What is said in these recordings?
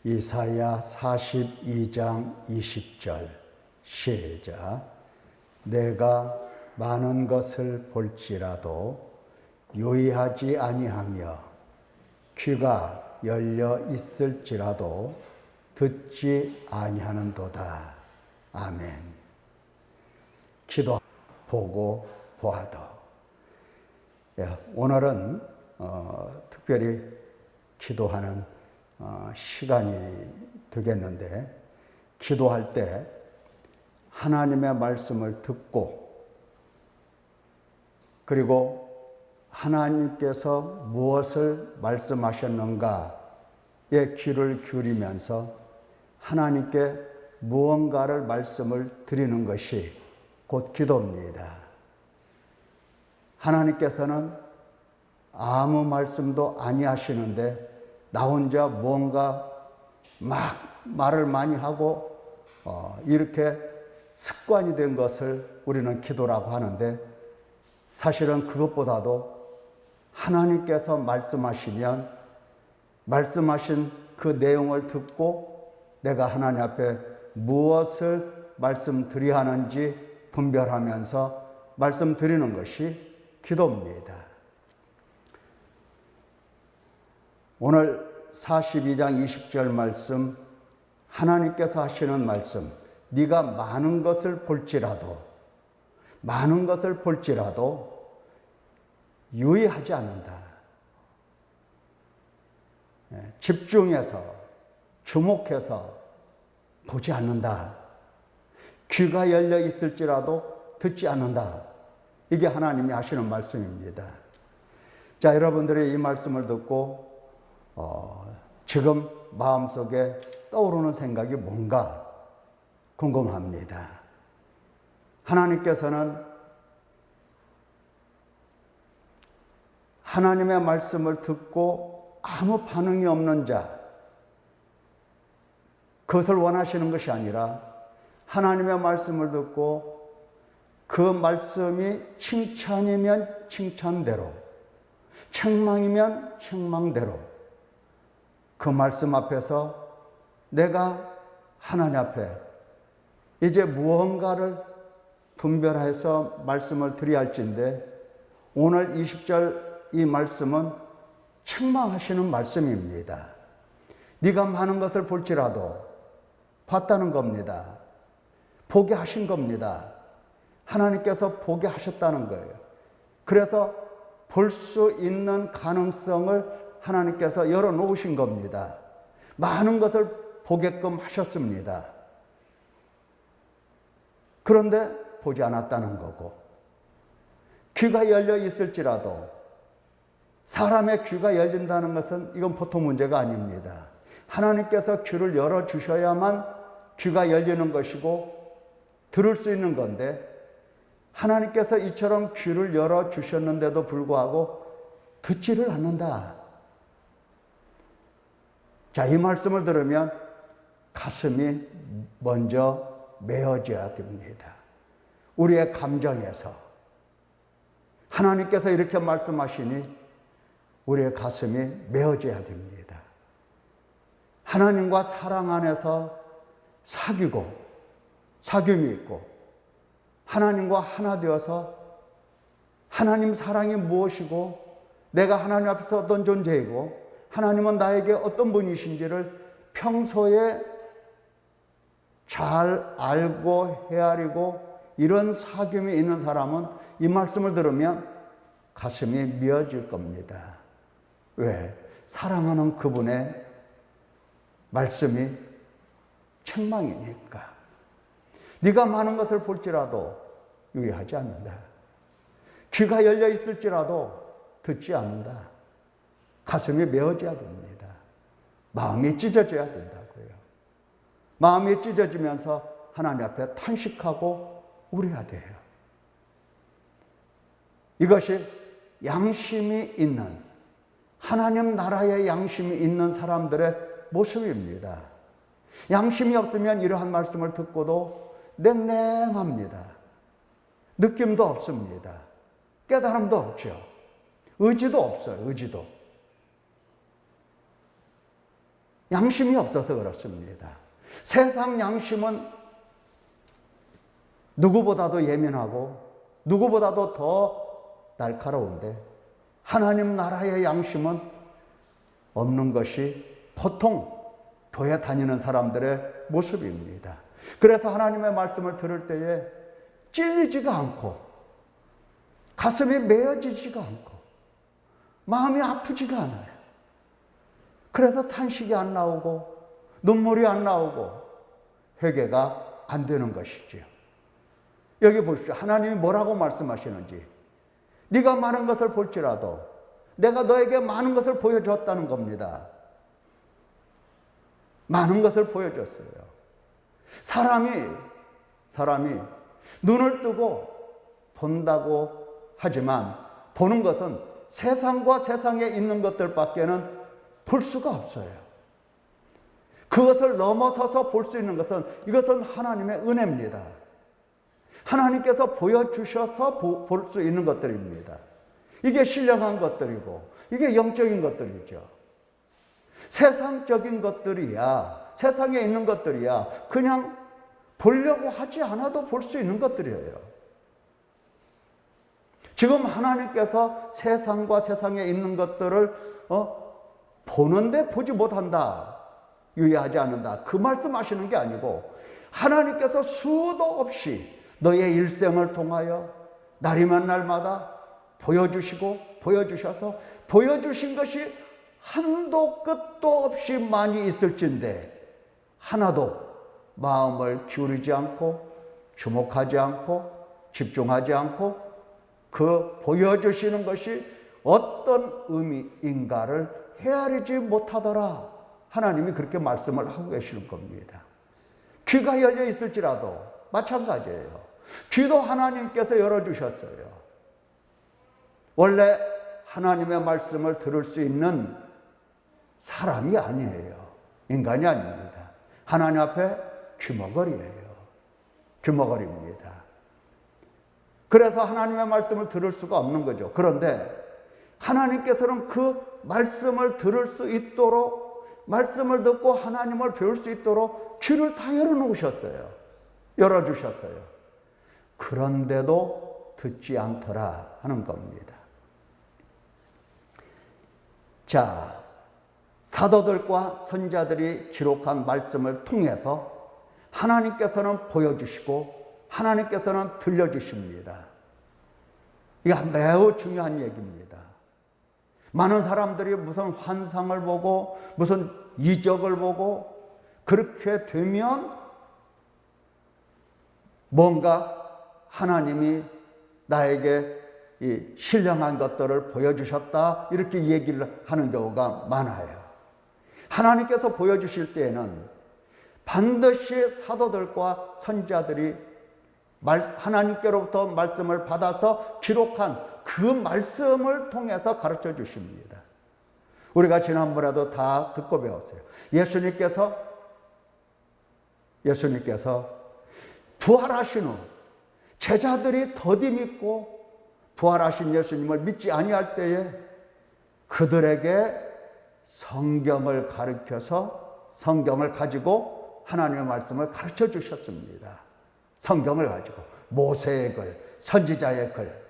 이사야 42장 20절 시작. 내가 많은 것을 볼지라도 유의하지 아니하며 귀가 열려 있을지라도 듣지 아니하는도다. 아멘. 기도 보고 보아도. 오늘은 특별히 기도하는 시간이 되겠는데, 기도할 때 하나님의 말씀을 듣고, 그리고 하나님께서 무엇을 말씀하셨는가에 귀를 기울이면서 하나님께 무언가를 말씀을 드리는 것이 곧 기도입니다. 하나님께서는 아무 말씀도 아니하시는데 나 혼자 무언가 막 말을 많이 하고 이렇게 습관이 된 것을 우리는 기도라고 하는데, 사실은 그것보다도 하나님께서 말씀하시면 말씀하신 그 내용을 듣고 내가 하나님 앞에 무엇을 말씀드려야 하는지 분별하면서 말씀드리는 것이 기도입니다. 오늘 42장 20절 말씀, 하나님께서 하시는 말씀, 네가 많은 것을 볼지라도 유의하지 않는다. 집중해서, 주목해서 보지 않는다. 귀가 열려 있을지라도 듣지 않는다. 이게 하나님이 하시는 말씀입니다. 자, 여러분들이 이 말씀을 듣고 지금 마음속에 떠오르는 생각이 뭔가 궁금합니다. 하나님께서는 하나님의 말씀을 듣고 아무 반응이 없는 자, 그것을 원하시는 것이 아니라 하나님의 말씀을 듣고 그 말씀이 칭찬이면 칭찬대로, 책망이면 책망대로 그 말씀 앞에서 내가 하나님 앞에 이제 무언가를 분별해서 말씀을 드려야 할진데, 오늘 20절 이 말씀은 책망하시는 말씀입니다. 네가 많은 것을 볼지라도 봤다는 겁니다. 보게 하신 겁니다. 하나님께서 보게 하셨다는 거예요. 그래서 볼 수 있는 가능성을 하나님께서 열어놓으신 겁니다. 많은 것을 보게끔 하셨습니다. 그런데 보지 않았다는 거고, 귀가 열려 있을지라도, 사람의 귀가 열린다는 것은 이건 보통 문제가 아닙니다. 하나님께서 귀를 열어주셔야만 귀가 열리는 것이고 들을 수 있는 건데, 하나님께서 이처럼 귀를 열어주셨는데도 불구하고 듣지를 않는다. 자, 이 말씀을 들으면 가슴이 먼저 메어져야 됩니다. 우리의 감정에서 하나님께서 이렇게 말씀하시니 우리의 가슴이 메어져야 됩니다. 하나님과 사랑 안에서 사귐이 있고 하나님과 하나 되어서 하나님 사랑이 무엇이고 내가 하나님 앞에서 어떤 존재이고 하나님은 나에게 어떤 분이신지를 평소에 잘 알고 헤아리고 이런 사귐이 있는 사람은 이 말씀을 들으면 가슴이 미어질 겁니다. 왜? 사랑하는 그분의 말씀이 책망이니까. 네가 많은 것을 볼지라도 유의하지 않는다. 귀가 열려 있을지라도 듣지 않는다. 가슴이 메어져야 됩니다. 마음이 찢어져야 된다고요. 마음이 찢어지면서 하나님 앞에 탄식하고 울어야 돼요. 이것이 양심이 있는, 하나님 나라의 양심이 있는 사람들의 모습입니다. 양심이 없으면 이러한 말씀을 듣고도 냉랭합니다. 느낌도 없습니다. 깨달음도 없죠. 의지도 없어요. 의지도. 양심이 없어서 그렇습니다. 세상 양심은 누구보다도 예민하고 누구보다도 더 날카로운데 하나님 나라의 양심은 없는 것이 보통 교회 다니는 사람들의 모습입니다. 그래서 하나님의 말씀을 들을 때에 찔리지가 않고 가슴이 메어지지가 않고 마음이 아프지가 않아요. 그래서 탄식이 안 나오고 눈물이 안 나오고 회개가 안 되는 것이지요. 여기 보십시오. 하나님이 뭐라고 말씀하시는지. 네가 많은 것을 볼지라도 내가 너에게 많은 것을 보여줬다는 겁니다. 많은 것을 보여줬어요. 사람이 눈을 뜨고 본다고 하지만 보는 것은 세상과 세상에 있는 것들밖에는 볼 수가 없어요. 그것을 넘어서서 볼 수 있는 것은 이것은 하나님의 은혜입니다. 하나님께서 보여주셔서 볼 수 있는 것들입니다. 이게 신령한 것들이고 이게 영적인 것들이죠. 세상적인 것들이야, 세상에 있는 것들이야 그냥 보려고 하지 않아도 볼 수 있는 것들이에요. 지금 하나님께서 세상과 세상에 있는 것들을 보는데 보지 못한다, 유의하지 않는다, 그 말씀하시는 게 아니고 하나님께서 수도 없이 너의 일생을 통하여 날이면 날마다 보여주시고 보여주셔서 보여주신 것이 한도 끝도 없이 많이 있을진데 하나도 마음을 기울이지 않고 주목하지 않고 집중하지 않고 그 보여주시는 것이 어떤 의미인가를 헤아리지 못하더라. 하나님이 그렇게 말씀을 하고 계시는 겁니다. 귀가 열려 있을지라도 마찬가지예요. 귀도 하나님께서 열어주셨어요. 원래 하나님의 말씀을 들을 수 있는 사람이 아니에요. 인간이 아닙니다. 하나님 앞에 귀머거리예요. 귀머거리입니다. 그래서 하나님의 말씀을 들을 수가 없는 거죠. 그런데 하나님께서는 그 말씀을 들을 수 있도록, 말씀을 듣고 하나님을 배울 수 있도록 귀를 다 열어놓으셨어요. 열어주셨어요. 그런데도 듣지 않더라 하는 겁니다. 자, 사도들과 선지자들이 기록한 말씀을 통해서 하나님께서는 보여주시고 하나님께서는 들려주십니다. 이게 매우 중요한 얘기입니다. 많은 사람들이 무슨 환상을 보고 무슨 이적을 보고 그렇게 되면 뭔가 하나님이 나에게 이 신령한 것들을 보여주셨다 이렇게 얘기를 하는 경우가 많아요. 하나님께서 보여주실 때에는 반드시 사도들과 선지자들이 하나님께로부터 말씀을 받아서 기록한 그 말씀을 통해서 가르쳐 주십니다. 우리가 지난번에도 다 듣고 배웠어요. 예수님께서 부활하신 후 제자들이 더디 믿고 부활하신 예수님을 믿지 아니할 때에 그들에게 성경을 가르쳐서 성경을 가지고 하나님의 말씀을 가르쳐 주셨습니다. 성경을 가지고 모세의 글, 선지자의 글,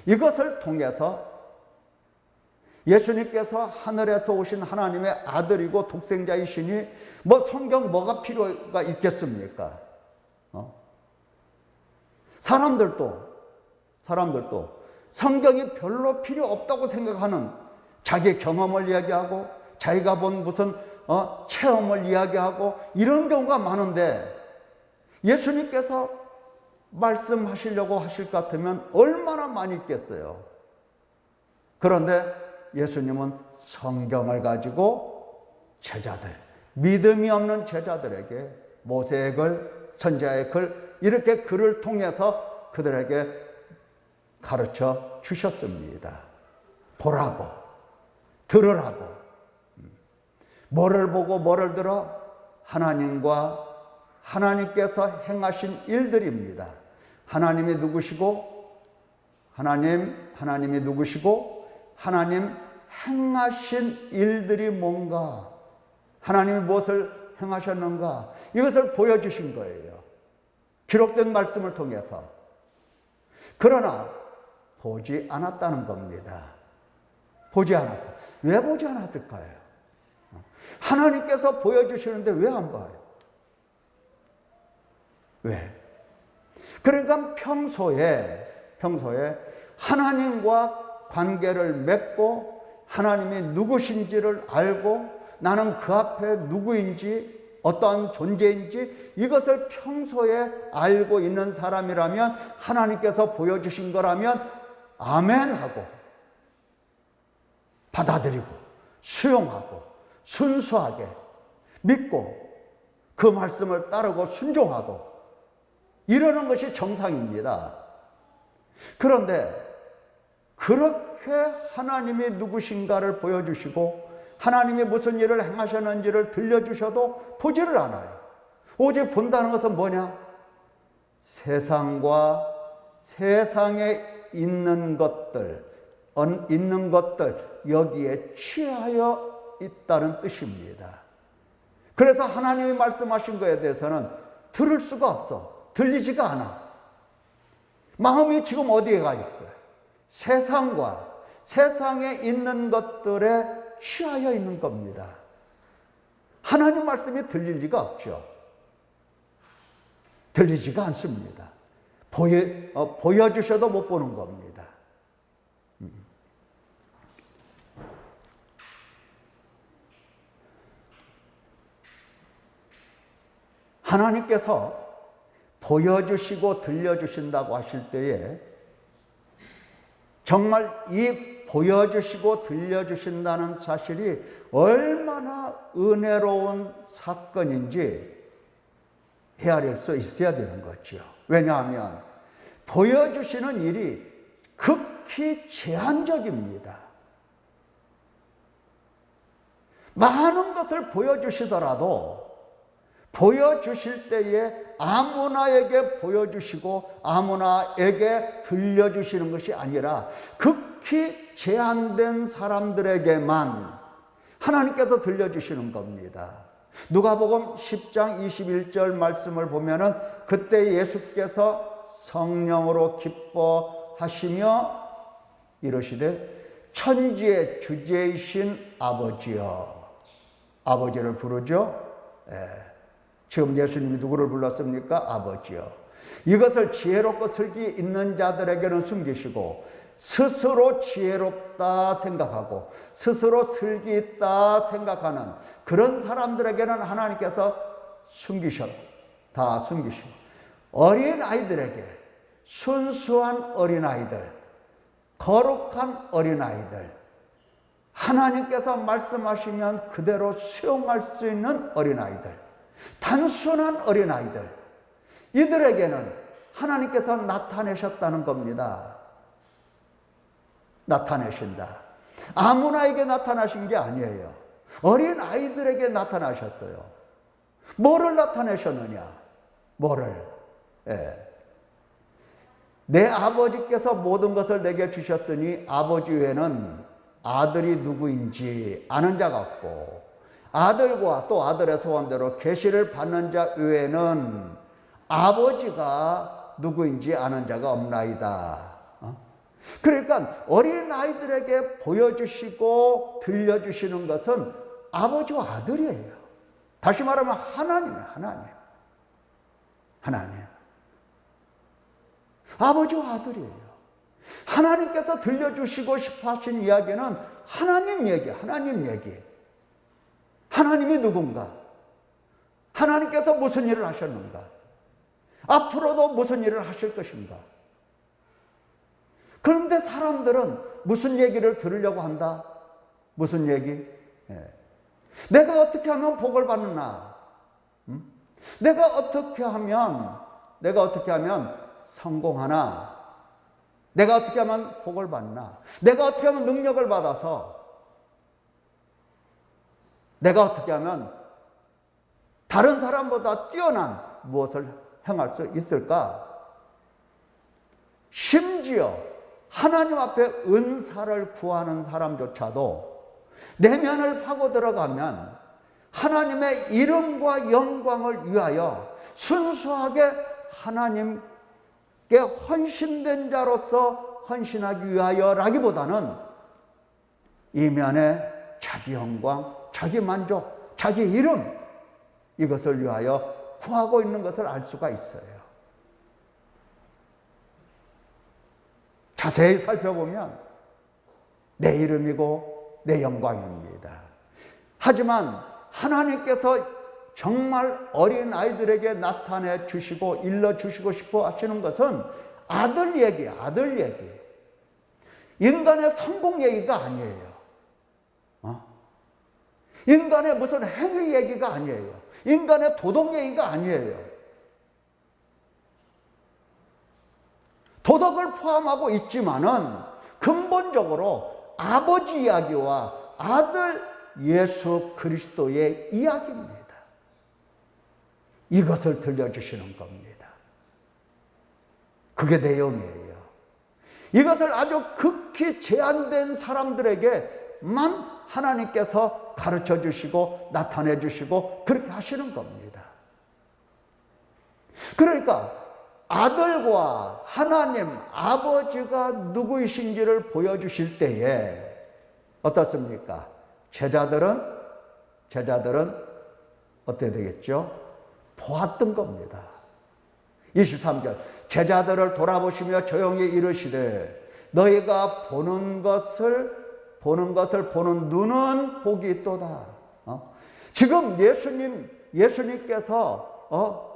이것을 통해서 예수님께서 하늘에서 오신 하나님의 아들이고 독생자이시니 뭐 성경 뭐가 필요가 있겠습니까? 사람들도 성경이 별로 필요 없다고 생각하는 자기 경험을 이야기하고 자기가 본 무슨 체험을 이야기하고 이런 경우가 많은데 예수님께서 말씀하시려고 하실 것 같으면 얼마나 많이 있겠어요. 그런데 예수님은 성경을 가지고 제자들, 믿음이 없는 제자들에게 모세의 글, 선지자의 글 이렇게 글을 통해서 그들에게 가르쳐 주셨습니다. 보라고, 들으라고. 뭐를 보고 뭐를 들어? 하나님께서 행하신 일들입니다. 하나님이 누구시고 하나님이 누구시고 하나님 행하신 일들이 뭔가, 하나님이 무엇을 행하셨는가, 이것을 보여주신 거예요. 기록된 말씀을 통해서. 그러나 보지 않았다는 겁니다. 보지 않았어요. 왜 보지 않았을까요? 하나님께서 보여주시는데 왜 안 봐요? 왜? 그러니까 평소에 하나님과 관계를 맺고 하나님이 누구신지를 알고 나는 그 앞에 누구인지 어떠한 존재인지 이것을 평소에 알고 있는 사람이라면, 하나님께서 보여주신 거라면 아멘 하고 받아들이고 수용하고 순수하게 믿고 그 말씀을 따르고 순종하고 이러는 것이 정상입니다. 그런데 그렇게 하나님이 누구신가를 보여주시고 하나님이 무슨 일을 행하셨는지를 들려주셔도 보지를 않아요. 오직 본다는 것은 뭐냐? 세상과 세상에 있는 것들 여기에 취하여 있다는 뜻입니다. 그래서 하나님이 말씀하신 것에 대해서는 들을 수가 없어. 들리지가 않아. 마음이 지금 어디에 가 있어요? 세상과 세상에 있는 것들에 취하여 있는 겁니다. 하나님 말씀이 들릴 리가 없죠. 들리지가 않습니다. 보여주셔도 못 보는 겁니다. 하나님께서 보여주시고 들려주신다고 하실 때에 정말 이 보여주시고 들려주신다는 사실이 얼마나 은혜로운 사건인지 헤아릴 수 있어야 되는 거죠. 왜냐하면 보여주시는 일이 극히 제한적입니다. 많은 것을 보여주시더라도 보여주실 때에 아무나에게 보여주시고 아무나에게 들려주시는 것이 아니라 극히 제한된 사람들에게만 하나님께서 들려주시는 겁니다. 누가복음 10장 21절 말씀을 보면은 그때 예수께서 성령으로 기뻐하시며 이러시되 천지의 주제이신 아버지여, 아버지를 부르죠. 지금 예수님이 누구를 불렀습니까? 아버지여. 이것을 지혜롭고 슬기 있는 자들에게는 숨기시고 스스로 지혜롭다 생각하고 스스로 슬기 있다 생각하는 그런 사람들에게는 하나님께서 다 숨기시고 어린아이들에게, 순수한 어린아이들, 거룩한 어린아이들, 하나님께서 말씀하시면 그대로 수용할 수 있는 어린아이들, 단순한 어린아이들, 이들에게는 하나님께서 나타내셨다는 겁니다. 나타내신다. 아무나에게 나타나신 게 아니에요. 어린아이들에게 나타나셨어요. 뭐를 나타내셨느냐? 내 아버지께서 모든 것을 내게 주셨으니 아버지 외에는 아들이 누구인지 아는 자가 없고 아들과 또 아들의 소원대로 계시를 받는 자 외에는 아버지가 누구인지 아는 자가 없나이다. 그러니까 어린아이들에게 보여주시고 들려주시는 것은 아버지와 아들이에요. 다시 말하면 하나님. 아버지와 아들이에요. 하나님께서 들려주시고 싶어 하신 이야기는 하나님 얘기. 하나님이 누군가? 하나님께서 무슨 일을 하셨는가? 앞으로도 무슨 일을 하실 것인가? 그런데 사람들은 무슨 얘기를 들으려고 한다? 무슨 얘기? 내가 어떻게 하면 복을 받느나? 내가 어떻게 하면 성공하나? 내가 어떻게 하면 복을 받나? 내가 어떻게 하면 능력을 받아서? 내가 어떻게 하면 다른 사람보다 뛰어난 무엇을 행할 수 있을까? 심지어 하나님 앞에 은사를 구하는 사람조차도 내면을 파고 들어가면 하나님의 이름과 영광을 위하여 순수하게 하나님께 헌신된 자로서 헌신하기 위하여라기보다는 이면에 자기 영광, 자기 만족, 자기 이름, 이것을 위하여 구하고 있는 것을 알 수가 있어요. 자세히 살펴보면 내 이름이고 내 영광입니다. 하지만 하나님께서 정말 어린 아이들에게 나타내 주시고 일러 주시고 싶어 하시는 것은 아들 얘기, 아들 얘기. 인간의 성공 얘기가 아니에요. 인간의 무슨 행위 얘기가 아니에요. 인간의 도덕 얘기가 아니에요. 도덕을 포함하고 있지만은 근본적으로 아버지 이야기와 아들 예수 그리스도의 이야기입니다. 이것을 들려주시는 겁니다. 그게 내용이에요. 이것을 아주 극히 제한된 사람들에게만 하나님께서 가르쳐 주시고 나타내 주시고 그렇게 하시는 겁니다. 그러니까 아들과 하나님 아버지가 누구이신지를 보여주실 때에 어떻습니까? 제자들은 어떻게 되겠죠? 보았던 겁니다. 23절 제자들을 돌아보시며 조용히 이르시되 너희가 보는 눈은 복이 있도다. 지금 예수님께서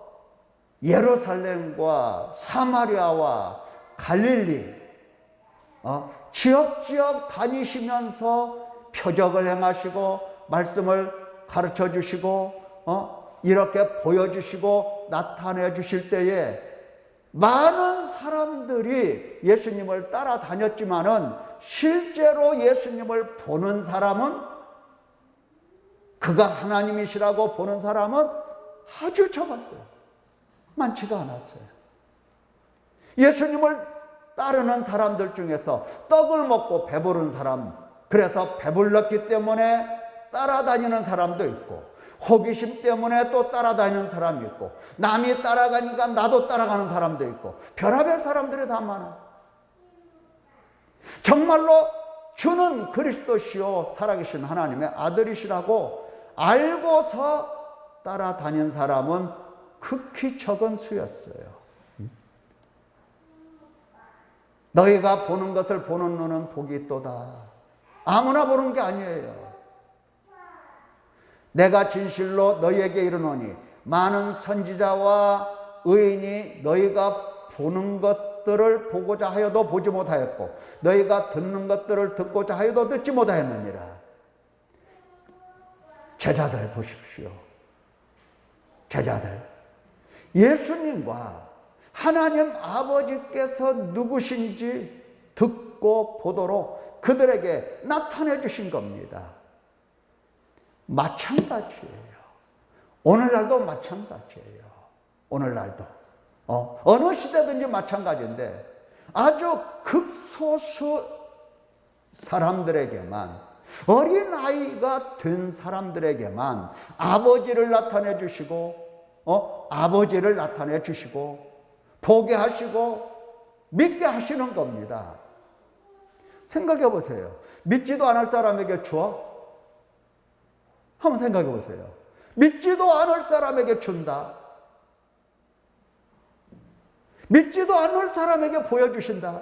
예루살렘과 사마리아와 갈릴리 지역지역 다니시면서 표적을 행하시고 말씀을 가르쳐 주시고 이렇게 보여주시고 나타내 주실 때에 많은 사람들이 예수님을 따라다녔지만은 실제로 예수님을 보는 사람은, 그가 하나님이시라고 보는 사람은 아주 적었어요. 많지가 않았어요. 예수님을 따르는 사람들 중에서 떡을 먹고 배부른 사람, 그래서 배불렀기 때문에 따라다니는 사람도 있고, 호기심 때문에 또 따라다니는 사람이 있고, 남이 따라가니까 나도 따라가는 사람도 있고, 별의별 사람들이 다 많아요. 정말로 주는 그리스도시요 살아계신 하나님의 아들이시라고 알고서 따라다닌 사람은 극히 적은 수였어요. 너희가 보는 것을 보는 눈은 복이 있도다. 아무나 보는 게 아니에요. 내가 진실로 너희에게 이르노니 많은 선지자와 의인이 너희가 보는 것들을 보고자 하여도 보지 못하였고 너희가 듣는 것들을 듣고자 하여도 듣지 못하였느니라. 제자들 보십시오. 제자들, 예수님과 하나님 아버지께서 누구신지 듣고 보도록 그들에게 나타내 주신 겁니다. 마찬가지예요. 오늘날도 마찬가지예요. 오늘날도 어느 시대든지 마찬가지인데 아주 극소수 사람들에게만, 어린아이가 된 사람들에게만 아버지를 나타내 주시고 아버지를 나타내 주시고 보게 하시고 믿게 하시는 겁니다. 생각해 보세요. 믿지도 않을 사람에게 주어? 한번 생각해 보세요. 믿지도 않을 사람에게 준다. 믿지도 않을 사람에게 보여주신다.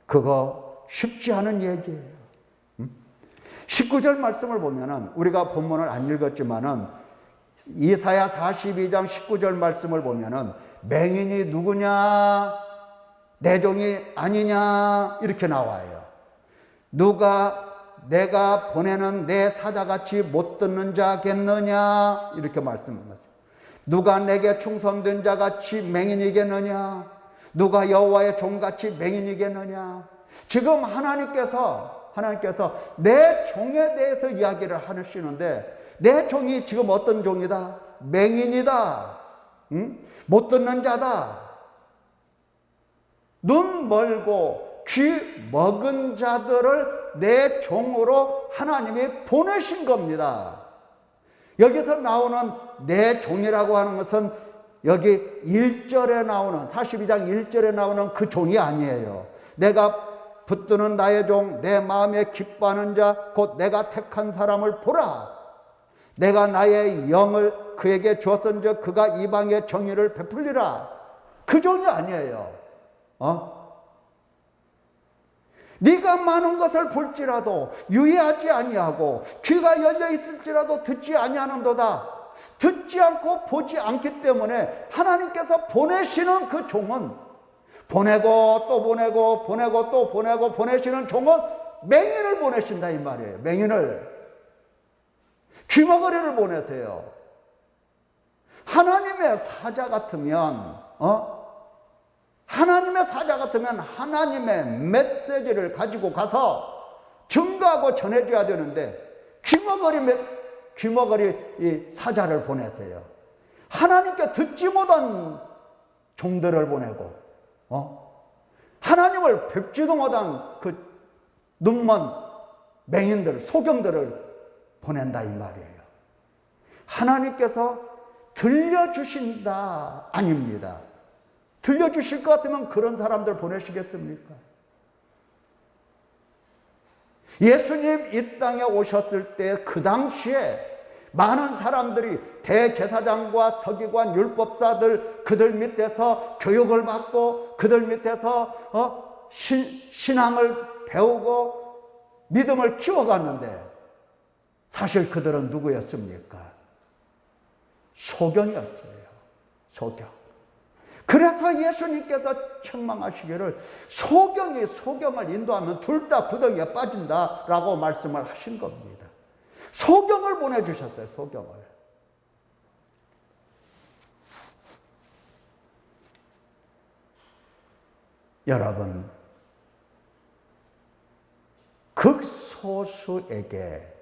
그거 쉽지 않은 얘기예요. 19절 말씀을 보면은, 우리가 본문을 안 읽었지만은 이사야 42장 19절 말씀을 보면은 맹인이 누구냐, 내 종이 아니냐 이렇게 나와요. 누가 내가 보내는 내 사자같이 못 듣는 자겠느냐 이렇게 말씀합니다. 누가 내게 충성된 자같이 맹인이겠느냐, 누가 여호와의 종같이 맹인이겠느냐. 지금 하나님께서 내 종에 대해서 이야기를 하시는데, 내 종이 지금 어떤 종이다? 맹인이다. 못 듣는 자다. 눈 멀고 귀 먹은 자들을 내 종으로 하나님이 보내신 겁니다. 여기서 나오는 내 종이라고 하는 것은 여기 1절에 나오는 42장 1절에 나오는 그 종이 아니에요. 내가 붙드는 나의 종, 내 마음에 기뻐하는 자, 곧 내가 택한 사람을 보라. 내가 나의 영을 그에게 주었은즉 그가 이방의 정의를 베풀리라. 그 종이 아니에요. 네가 많은 것을 볼지라도 유의하지 아니하고 귀가 열려 있을지라도 듣지 아니하는도다. 듣지 않고 보지 않기 때문에 하나님께서 보내시는 그 종은 보내고 또 보내고 보내고 또 보내고 보내시는 종은 맹인을 보내신다 이 말이에요. 맹인을, 귀머거리를 보내세요. 하나님의 사자 같으면 하나님의 사자 같으면 하나님의 메시지를 가지고 가서 증거하고 전해줘야 되는데 귀머거리 이 사자를 보내세요. 하나님께 듣지 못한 종들을 보내고 하나님을 뵙지도 못한 그 눈먼 맹인들, 소경들을 보낸다 이 말이에요. 하나님께서 들려주신다 아닙니다. 들려주실 것 같으면 그런 사람들 보내시겠습니까? 예수님 이 땅에 오셨을 때 그 당시에 많은 사람들이 대제사장과 서기관, 율법사들 그들 밑에서 교육을 받고 그들 밑에서 신앙을 배우고 믿음을 키워갔는데 사실 그들은 누구였습니까? 소경이었어요. 소경. 그래서 예수님께서 책망하시기를 소경이 소경을 인도하면 둘 다 구덩이에 빠진다라고 말씀을 하신 겁니다. 소경을 보내주셨어요. 소경을. 여러분, 극소수에게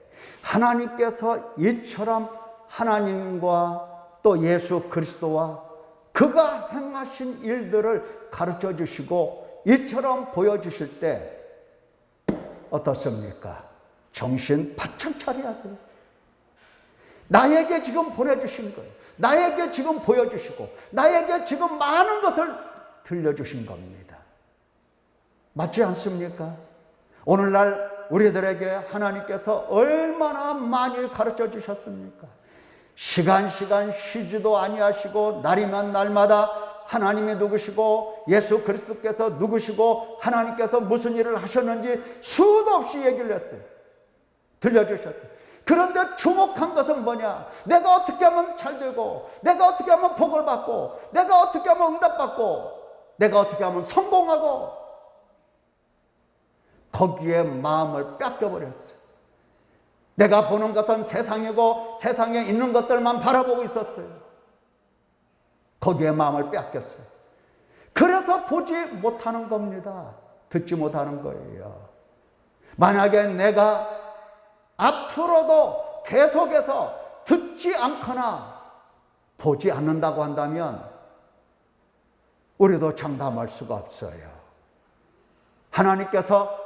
하나님께서 이처럼 하나님과 또 예수 그리스도와 그가 행하신 일들을 가르쳐 주시고 이처럼 보여주실 때 어떻습니까? 정신 바짝 차려야 돼요. 나에게 지금 보내주신 거예요. 나에게 지금 보여주시고 나에게 지금 많은 것을 들려주신 겁니다. 맞지 않습니까? 오늘날 우리들에게 하나님께서 얼마나 많이 가르쳐 주셨습니까? 시간 쉬지도 아니하시고 날이면 날마다 하나님이 누구시고 예수 그리스도께서 누구시고 하나님께서 무슨 일을 하셨는지 수도 없이 얘기를 했어요. 들려주셨어요. 그런데 주목한 것은 뭐냐? 내가 어떻게 하면 잘 되고 내가 어떻게 하면 복을 받고 내가 어떻게 하면 응답받고 내가 어떻게 하면 성공하고 거기에 마음을 뺏겨버렸어요. 내가 보는 것은 세상이고 세상에 있는 것들만 바라보고 있었어요. 거기에 마음을 뺏겼어요. 그래서 보지 못하는 겁니다. 듣지 못하는 거예요. 만약에 내가 앞으로도 계속해서 듣지 않거나 보지 않는다고 한다면 우리도 장담할 수가 없어요. 하나님께서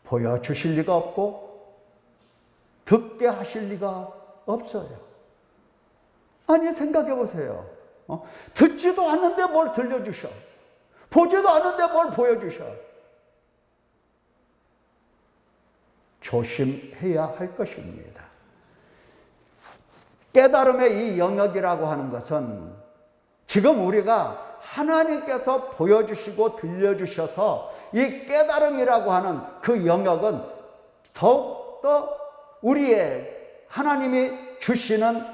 보여주실 리가 없고 듣게 하실 리가 없어요. 아니 생각해 보세요. 듣지도 않는데 뭘 들려주셔. 보지도 않는데 뭘 보여주셔. 조심해야 할 것입니다. 깨달음의 이 영역이라고 하는 것은 지금 우리가 하나님께서 보여주시고 들려주셔서 이 깨달음이라고 하는 그 영역은 더욱더 우리의 하나님이 주시는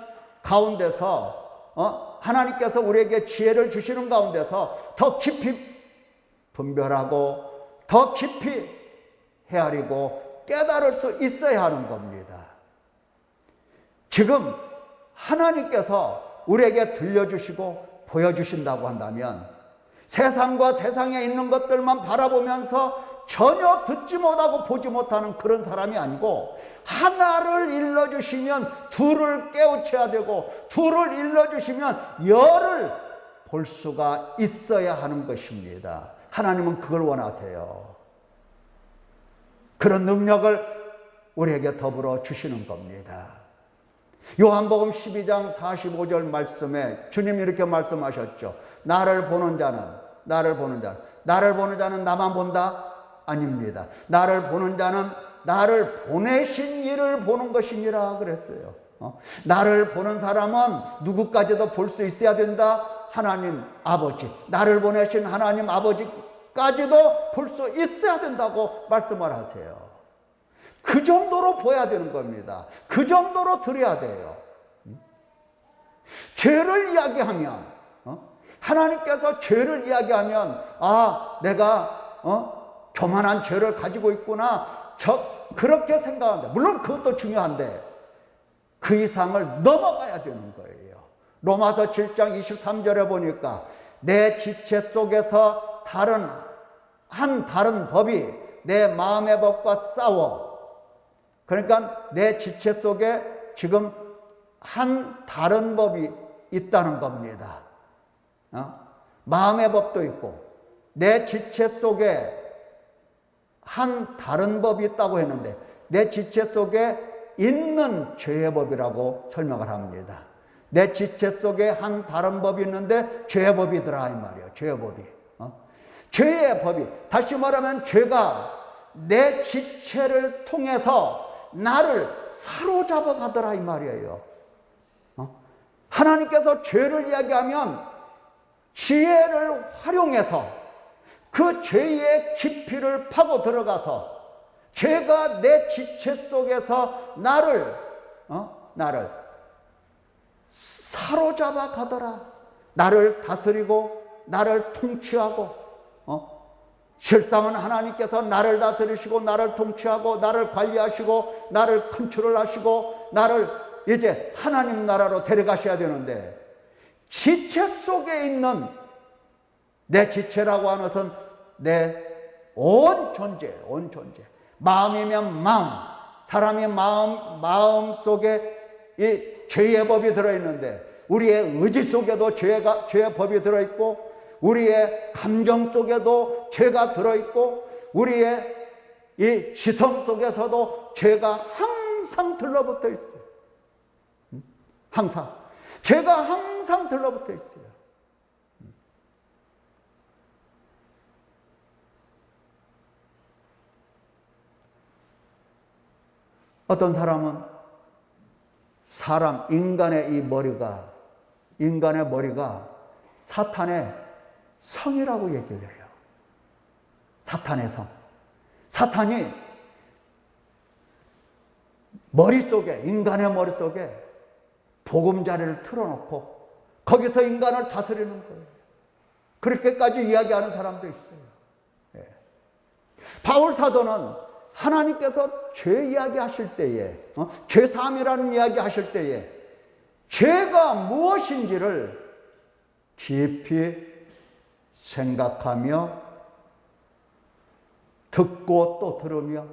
가운데서 하나님께서 우리에게 지혜를 주시는 가운데서 더 깊이 분별하고 더 깊이 헤아리고 깨달을 수 있어야 하는 겁니다. 지금 하나님께서 우리에게 들려주시고 보여주신다고 한다면 세상과 세상에 있는 것들만 바라보면서 전혀 듣지 못하고 보지 못하는 그런 사람이 아니고 하나를 일러주시면 둘을 깨우쳐야 되고 둘을 일러주시면 열을 볼 수가 있어야 하는 것입니다. 하나님은 그걸 원하세요. 그런 능력을 우리에게 더불어 주시는 겁니다. 요한복음 12장 45절 말씀에 주님이 이렇게 말씀하셨죠. 나를 보는 자는 나만 본다? 아닙니다. 나를 보는 자는 나를 보내신 이를 보는 것이니라 그랬어요. 나를 보는 사람은 누구까지도 볼 수 있어야 된다? 하나님 아버지, 나를 보내신 하나님 아버지까지도 볼 수 있어야 된다고 말씀을 하세요. 그 정도로 보여야 되는 겁니다. 그 정도로 들어야 돼요. 죄를 이야기하면, 하나님께서 죄를 이야기하면, 내가 교만한 죄를 가지고 있구나, 그렇게 생각합니다. 물론 그것도 중요한데 그 이상을 넘어가야 되는 거예요. 로마서 7장 23절에 보니까 내 지체 속에서 다른 법이 내 마음의 법과 싸워. 그러니까 내 지체 속에 지금 다른 법이 있다는 겁니다. 마음의 법도 있고 내 지체 속에 다른 법이 있다고 했는데 내 지체 속에 있는 죄의 법이라고 설명을 합니다. 내 지체 속에 다른 법이 있는데 죄의 법이더라 이 말이에요. 죄의 법이. 죄의 법이, 다시 말하면 죄가 내 지체를 통해서 나를 사로잡아 가더라 이 말이에요. 하나님께서 죄를 이야기하면 지혜를 활용해서 그 죄의 깊이를 파고 들어가서 죄가 내 지체 속에서 나를 사로잡아 가더라. 나를 다스리고 나를 통치하고, 실상은 하나님께서 나를 다스리시고 나를 통치하고 나를 관리하시고 나를 컨트롤하시고 나를 이제 하나님 나라로 데려가셔야 되는데, 지체 속에 있는 내 지체라고 하는 것은 내 온 존재, 마음이면 마음, 사람의 마음 속에 이 죄의 법이 들어있는데 우리의 의지 속에도 죄의 법이 들어있고 우리의 감정 속에도 죄가 들어있고 우리의 이 시선 속에서도 죄가 항상 들러붙어 있어요. 항상 죄가 항상 들러붙어 있어요. 어떤 사람은 인간의 머리가 사탄의 성이라고 얘기를 해요. 사탄의 성. 사탄이 인간의 머릿속에 보금자리를 틀어놓고 거기서 인간을 다스리는 거예요. 그렇게까지 이야기하는 사람도 있어요. 예. 바울 사도는 하나님께서 죄 이야기 하실 때에, 죄사함이라는 이야기 하실 때에 죄가 무엇인지를 깊이 생각하며 듣고 또 들으며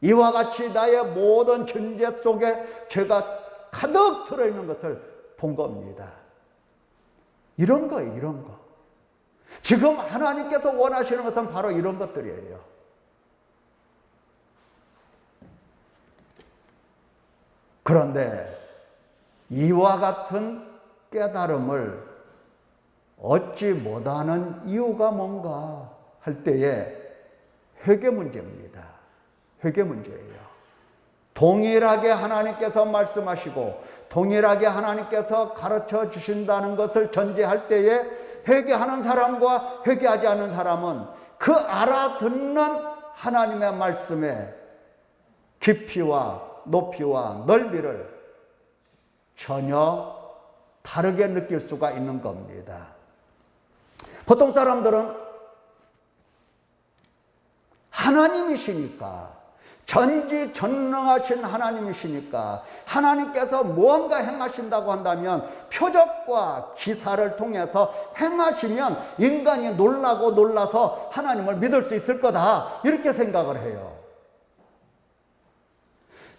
이와 같이 나의 모든 존재 속에 죄가 가득 들어있는 것을 본 겁니다. 이런 거예요, 이런 거. 지금 하나님께서 원하시는 것은 바로 이런 것들이에요. 그런데 이와 같은 깨달음을 얻지 못하는 이유가 뭔가 할 때에 회개 문제입니다. 회개 문제예요. 동일하게 하나님께서 말씀하시고 동일하게 하나님께서 가르쳐 주신다는 것을 전제할 때에 회개하는 사람과 회개하지 않는 사람은 그 알아듣는 하나님의 말씀의 깊이와 높이와 넓이를 전혀 다르게 느낄 수가 있는 겁니다. 보통 사람들은 하나님이시니까, 전지전능하신 하나님이시니까 하나님께서 무언가 행하신다고 한다면 표적과 기사를 통해서 행하시면 인간이 놀라서 하나님을 믿을 수 있을 거다, 이렇게 생각을 해요.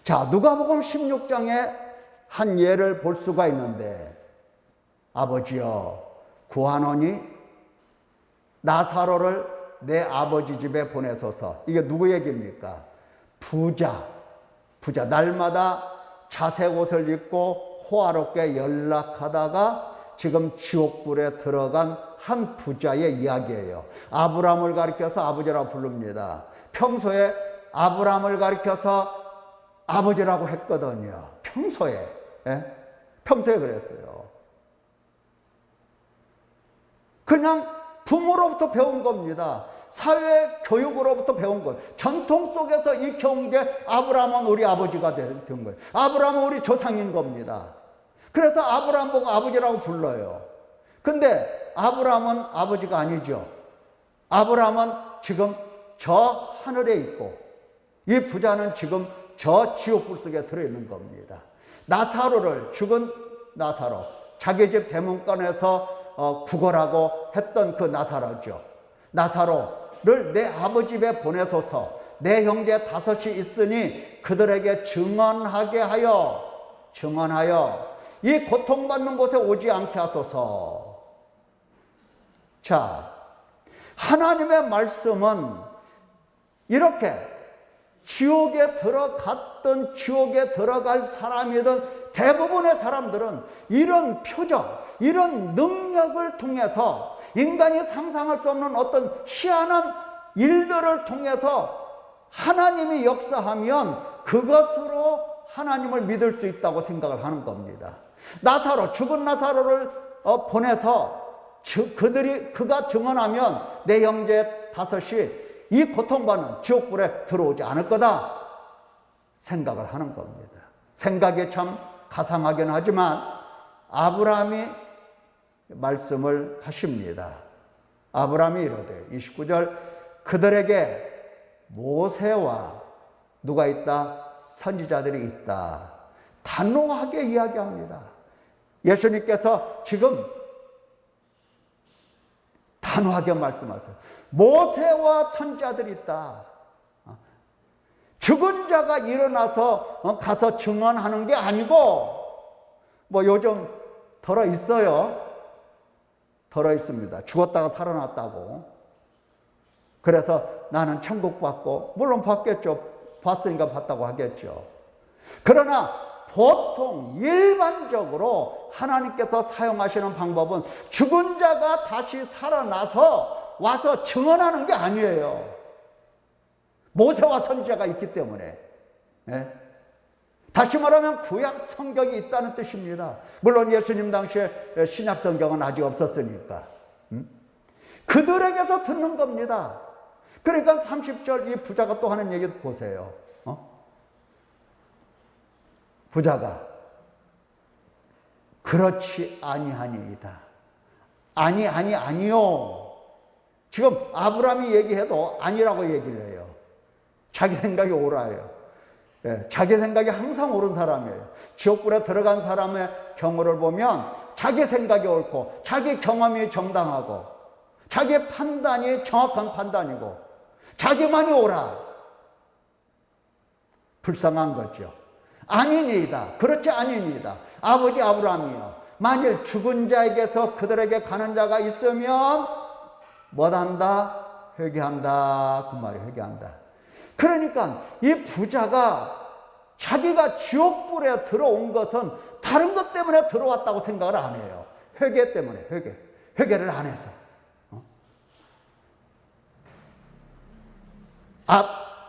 자, 누가복음 16장에 한 예를 볼 수가 있는데, 아버지여 구하노니 나사로를 내 아버지 집에 보내소서. 이게 누구 얘기입니까? 부자. 날마다 자색 옷을 입고 호화롭게 연락하다가 지금 지옥불에 들어간 한 부자의 이야기예요. 아브라함을 가리켜서 아버지라고 부릅니다. 평소에 아브라함을 가리켜서 아버지라고 했거든요. 평소에. 예? 평소에 그랬어요. 그냥 부모로부터 배운 겁니다. 사회 교육으로부터 배운 거예요. 전통 속에서 익혀온 게 아브라함은 우리 아버지가 된 거예요. 아브라함은 우리 조상인 겁니다. 그래서 아브라함 보고 아버지라고 불러요. 근데 아브라함은 아버지가 아니죠. 아브라함은 지금 저 하늘에 있고 이 부자는 지금 저 지옥불 속에 들어있는 겁니다. 나사로를, 죽은 나사로, 자기 집 대문간에서 구걸하고 했던 그 나사로죠. 나사로를 내 아버지 집에 보내소서. 내 형제 5이 있으니 그들에게 증언하게 하여 이 고통받는 곳에 오지 않게 하소서. 자, 하나님의 말씀은 이렇게 지옥에 들어갔든 지옥에 들어갈 사람이든 대부분의 사람들은 이런 표적, 이런 능력을 통해서 인간이 상상할 수 없는 어떤 희한한 일들을 통해서 하나님이 역사하면 그것으로 하나님을 믿을 수 있다고 생각을 하는 겁니다. 나사로, 죽은 나사로를 보내서 그가 증언하면 내 형제 5이 이 고통받는 지옥불에 들어오지 않을 거다 생각을 하는 겁니다. 생각이 참 가상하긴 하지만 아브라함이 말씀을 하십니다. 아브라함이 이르되 29절 그들에게 모세와 누가 있다? 선지자들이 있다. 단호하게 이야기합니다. 예수님께서 지금 단호하게 말씀하세요. 모세와 선지자들이 있다. 죽은 자가 일어나서 가서 증언하는 게 아니고 뭐 요즘 덜어 있어요. 덜어 있습니다. 죽었다가 살아났다고. 그래서 나는 천국 봤고, 물론 봤겠죠. 봤으니까 봤다고 하겠죠. 그러나 보통 일반적으로 하나님께서 사용하시는 방법은 죽은 자가 다시 살아나서 와서 증언하는 게 아니에요. 모세와 선지자가 있기 때문에. 예? 다시 말하면 구약 성경이 있다는 뜻입니다. 물론 예수님 당시에 신약 성경은 아직 없었으니까. 그들에게서 듣는 겁니다. 그러니까 30절 이 부자가 또 하는 얘기 보세요. 부자가 그렇지 아니하니이다. 아니요. 지금 아브라함이 얘기해도 아니라고 얘기를 해요. 자기 생각이 옳아요. 예, 자기 생각이 항상 옳은 사람이에요. 지옥불에 들어간 사람의 경우를 보면 자기 생각이 옳고 자기 경험이 정당하고 자기 판단이 정확한 판단이고 자기만이 옳아. 불쌍한 거죠. 아니니이다. 그렇지 아니니이다. 아버지 아브라함이요. 만일 죽은 자에게서 그들에게 가는 자가 있으면 뭐한다? 회개한다. 그 말이 회개한다. 그러니까 이 부자가 자기가 지옥불에 들어온 것은 다른 것 때문에 들어왔다고 생각을 안 해요. 회개 때문에, 회개를 안 해서.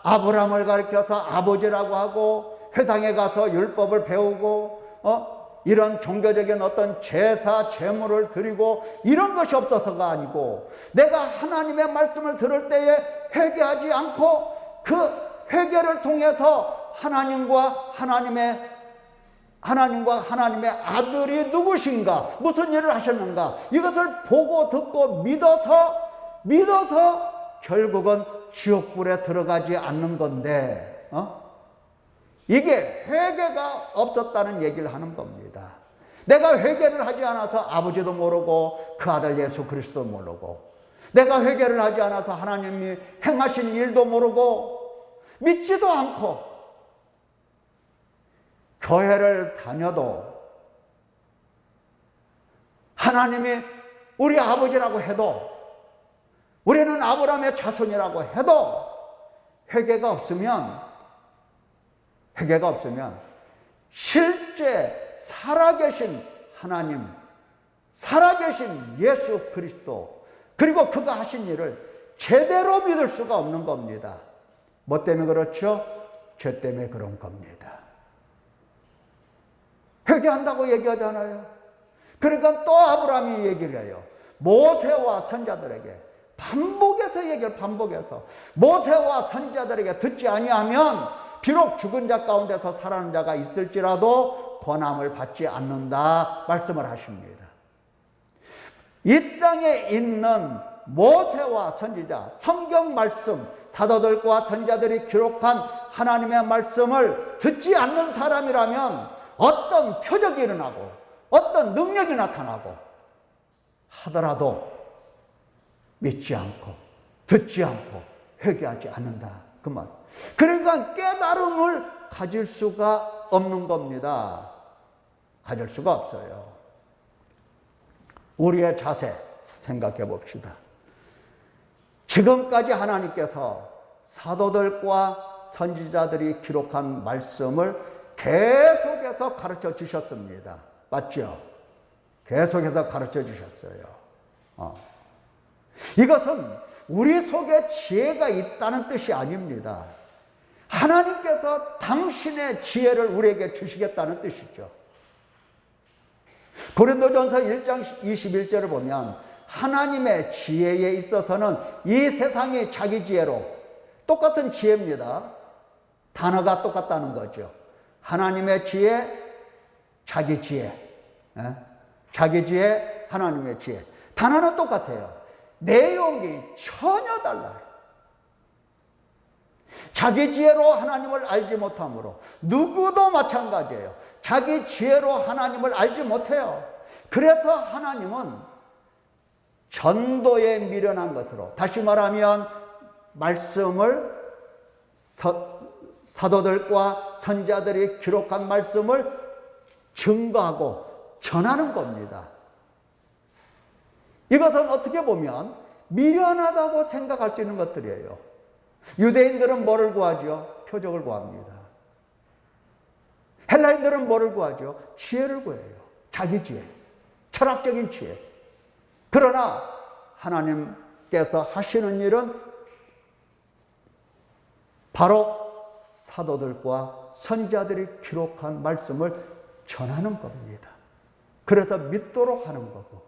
아브라함을 가리켜서 아버지라고 하고 회당에 가서 율법을 배우고 이런 종교적인 어떤 제사, 제물을 드리고 이런 것이 없어서가 아니고 내가 하나님의 말씀을 들을 때에 회개하지 않고 그 회개를 통해서 하나님과 하나님의 아들이 누구신가, 무슨 일을 하셨는가 이것을 보고 듣고 믿어서 결국은 지옥불에 들어가지 않는 건데 이게 회개가 없었다는 얘기를 하는 겁니다. 내가 회개를 하지 않아서 아버지도 모르고 그 아들 예수 그리스도 모르고 내가 회개를 하지 않아서 하나님이 행하신 일도 모르고 믿지도 않고 교회를 다녀도 하나님이 우리 아버지라고 해도, 우리는 아브라함의 자손이라고 해도 회개가 없으면 실제 살아계신 하나님, 살아계신 예수 그리스도, 그리고 그가 하신 일을 제대로 믿을 수가 없는 겁니다. 뭐 때문에 그렇죠? 죄 때문에 그런 겁니다. 회개한다고 얘기하잖아요. 그러니까 또 아브라함이 얘기를 해요. 모세와 선자들에게 반복해서 모세와 선자들에게 듣지 아니하면 비록 죽은 자 가운데서 살아난 자가 있을지라도 권함을 받지 않는다 말씀을 하십니다. 이 땅에 있는 모세와 선지자, 성경 말씀, 사도들과 선자들이 기록한 하나님의 말씀을 듣지 않는 사람이라면 어떤 표적이 일어나고 어떤 능력이 나타나고 하더라도 믿지 않고 듣지 않고 회개하지 않는다 그 말. 그러니까 깨달음을 가질 수가 없는 겁니다. 가질 수가 없어요. 우리의 자세 생각해 봅시다. 지금까지 하나님께서 사도들과 선지자들이 기록한 말씀을 계속해서 가르쳐 주셨습니다. 맞죠? 계속해서 가르쳐 주셨어요. 이것은 우리 속에 지혜가 있다는 뜻이 아닙니다. 하나님께서 당신의 지혜를 우리에게 주시겠다는 뜻이죠. 고린도전서 1장 21절을 보면 하나님의 지혜에 있어서는 이 세상이 자기 지혜로, 똑같은 지혜입니다. 단어가 똑같다는 거죠. 하나님의 지혜, 자기 지혜. 자기 지혜, 하나님의 지혜. 단어는 똑같아요. 내용이 전혀 달라요. 자기 지혜로 하나님을 알지 못하므로 누구도 마찬가지예요. 자기 지혜로 하나님을 알지 못해요. 그래서 하나님은 전도에 미련한 것으로, 다시 말하면 말씀을 사도들과 선자들이 기록한 말씀을 증거하고 전하는 겁니다. 이것은 어떻게 보면 미련하다고 생각할 수 있는 것들이에요. 유대인들은 뭐를 구하죠? 표적을 구합니다. 헬라인들은 뭐를 구하죠? 지혜를 구해요. 자기 지혜, 철학적인 지혜. 그러나 하나님께서 하시는 일은 바로 사도들과 선자들이 기록한 말씀을 전하는 겁니다. 그래서 믿도록 하는 거고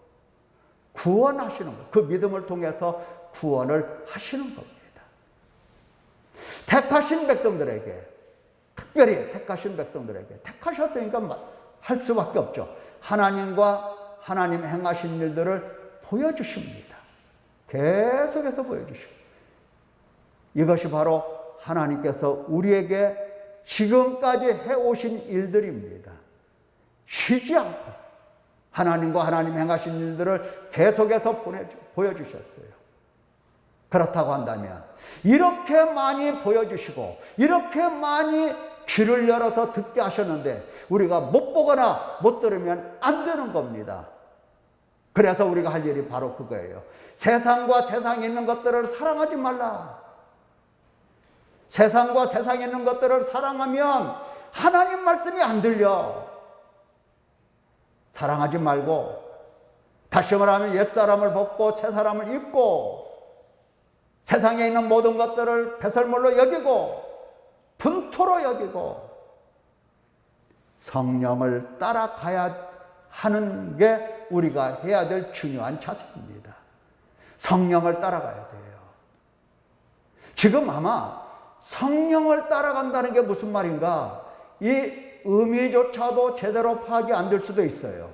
구원하시는 것, 그 믿음을 통해서 구원을 하시는 겁니다. 택하신 백성들에게, 특별히 택하신 백성들에게, 택하셨으니까 할 수밖에 없죠. 하나님과 하나님 행하신 일들을 보여주십니다. 계속해서 보여주십니다. 이것이 바로 하나님께서 우리에게 지금까지 해오신 일들입니다. 쉬지 않고 하나님과 하나님 행하신 일들을 계속해서 보여주셨어요. 그렇다고 한다면 이렇게 많이 보여주시고 이렇게 많이 귀를 열어서 듣게 하셨는데 우리가 못 보거나 못 들으면 안 되는 겁니다. 그래서 우리가 할 일이 바로 그거예요. 세상과 세상에 있는 것들을 사랑하지 말라. 세상과 세상에 있는 것들을 사랑하면 하나님 말씀이 안 들려. 사랑하지 말고, 다시 말하면 옛사람을 벗고 새사람을 입고 세상에 있는 모든 것들을 배설물로 여기고 분토로 여기고 성령을 따라가야 하는 게 우리가 해야 될 중요한 자세입니다. 성령을 따라가야 돼요. 지금 아마 성령을 따라간다는 게 무슨 말인가? 이 의미조차도 제대로 파악이 안 될 수도 있어요.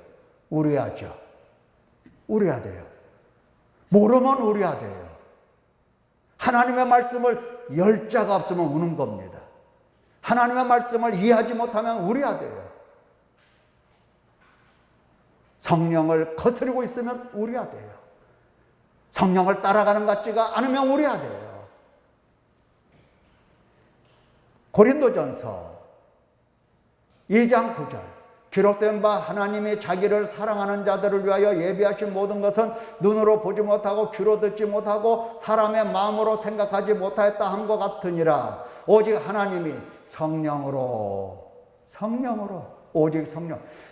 우려야죠. 우려야 돼요. 모르면 우려야 돼요. 하나님의 말씀을 열 자가 없으면 우는 겁니다. 하나님의 말씀을 이해하지 못하면 우려야 돼요. 성령을 거스르고 있으면 우려야 돼요. 성령을 따라가는 것 같지가 않으면 우려야 돼요. 고린도전서 2장 9절 기록된 바 하나님이 자기를 사랑하는 자들을 위하여 예비하신 모든 것은 눈으로 보지 못하고 귀로 듣지 못하고 사람의 마음으로 생각하지 못하였다 함과 같으니라. 오직 하나님이 성령으로 오직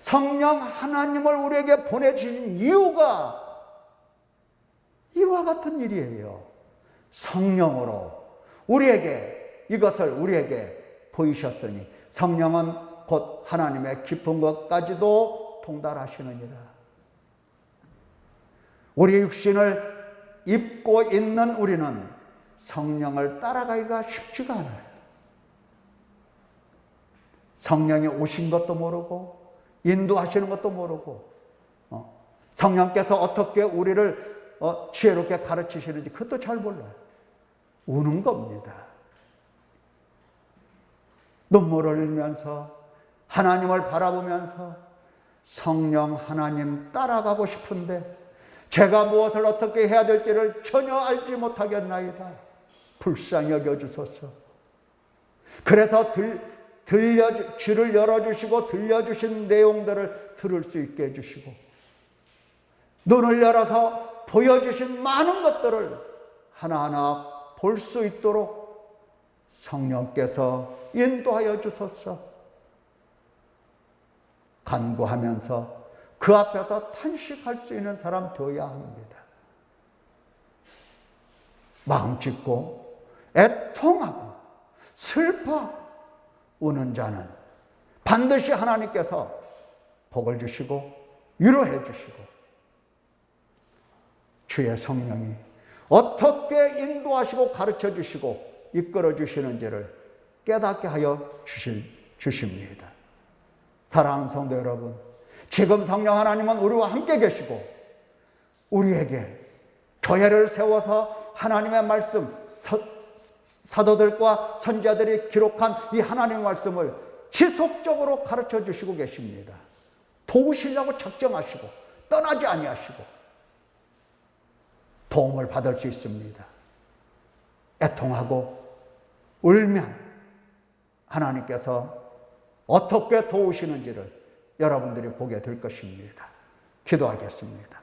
성령 하나님을 우리에게 보내주신 이유가 이와 같은 일이에요. 성령으로 이것을 우리에게 보이셨으니 성령은 곧 하나님의 깊은 것까지도 통달하시느니라. 우리 육신을 입고 있는 우리는 성령을 따라가기가 쉽지가 않아요. 성령이 오신 것도 모르고 인도하시는 것도 모르고 성령께서 어떻게 우리를 지혜롭게 가르치시는지 그것도 잘 몰라요. 우는 겁니다. 눈물을 흘리면서 하나님을 바라보면서 성령 하나님 따라가고 싶은데 제가 무엇을 어떻게 해야 될지를 전혀 알지 못하겠나이다. 불쌍히 여겨주소서. 그래서 귀를 열어주시고 들려주신 내용들을 들을 수 있게 해주시고 눈을 열어서 보여주신 많은 것들을 하나하나 볼 수 있도록 성령께서 인도하여 주소서. 간구하면서 그 앞에서 탄식할 수 있는 사람 되어야 합니다. 마음 찢고 애통하고 슬퍼 우는 자는 반드시 하나님께서 복을 주시고 위로해 주시고 주의 성령이 어떻게 인도하시고 가르쳐 주시고 이끌어 주시는지를 깨닫게 하여 주십니다. 사랑하는 성도 여러분, 지금 성령 하나님은 우리와 함께 계시고 우리에게 교회를 세워서 하나님의 말씀, 사도들과 선지자들이 기록한 이 하나님의 말씀을 지속적으로 가르쳐 주시고 계십니다. 도우시려고 작정하시고 떠나지 아니하시고 도움을 받을 수 있습니다. 애통하고 울면 하나님께서 어떻게 도우시는지를 여러분들이 보게 될 것입니다. 기도하겠습니다.